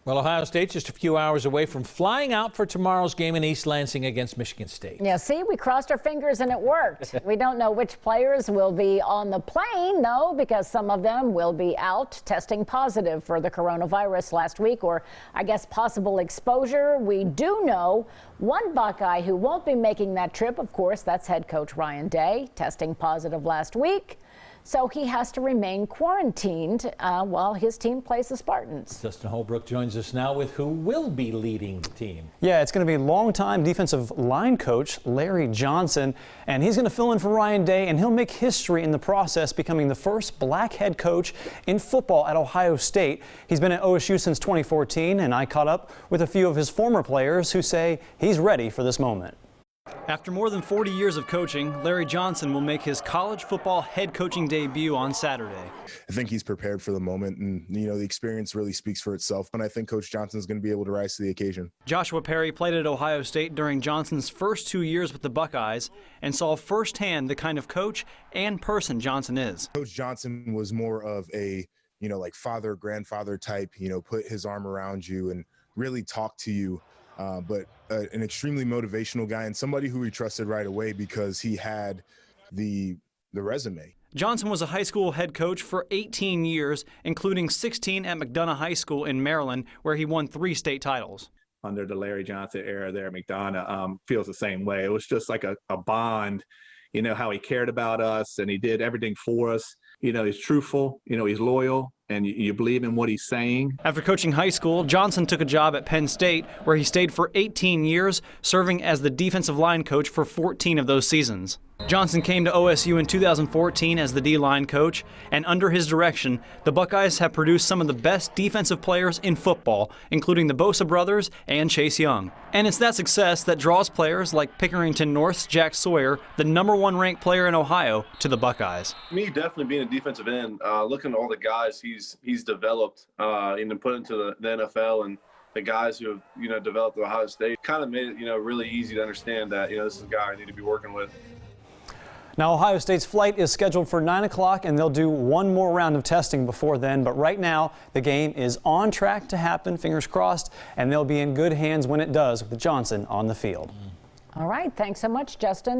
Well, Ohio State just a few hours away from flying out for tomorrow's game in East Lansing against Michigan State. Yeah, see, we crossed our fingers and it worked. We don't know which players will be on the plane, though, because some of them will be out testing positive for the coronavirus last week, or I guess possible exposure. We do know one Buckeye who won't be making that trip. Of course, that's head coach Ryan Day, testing positive last week. So he has to remain quarantined while his team plays the Spartans. Justin Holbrook joins us now with who will be leading the team. Yeah, it's going to be longtime defensive line coach Larry Johnson, and he's going to fill in for Ryan Day, and he'll make history in the process, becoming the first black head coach in football at Ohio State. He's been at OSU since 2014, and I caught up with a few of his former players who say he's ready for this moment. After more than 40 years of coaching, Larry Johnson will make his college football head coaching debut on Saturday. I think he's prepared for the moment, and the experience really speaks for itself, and I think Coach Johnson's going to be able to rise to the occasion. Joshua Perry played at Ohio State during Johnson's first 2 years with the Buckeyes and saw firsthand the kind of coach and person Johnson is. Coach Johnson was more of a like father, grandfather type, put his arm around you and really talk to you. But an extremely motivational guy and somebody who we trusted right away because he had the resume. Johnson was a high school head coach for 18 years, including 16 at McDonough High School in Maryland, where he won 3 state titles. Under the Larry Johnson era there at McDonough, feels the same way. It was just like a bond, how he cared about us and he did everything for us. He's truthful, he's loyal, and you believe in what he's saying. After coaching high school, Johnson took a job at Penn State, where he stayed for 18 years, serving as the defensive line coach for 14 of those seasons. Johnson came to OSU in 2014 as the D-line coach, and under his direction, the Buckeyes have produced some of the best defensive players in football, including the Bosa brothers and Chase Young. And it's that success that draws players like Pickerington North's Jack Sawyer, the #1 ranked player in Ohio, to the Buckeyes. Me definitely being a defensive end, looking at all the guys he's developed and put into the NFL, and the guys who have developed at Ohio State, kind of made it really easy to understand that this is a guy I need to be working with. Now, Ohio State's flight is scheduled for 9 o'clock, and they'll do one more round of testing before then. But right now, the game is on track to happen, fingers crossed, and they'll be in good hands when it does with Johnson on the field. All right. Thanks so much, Justin.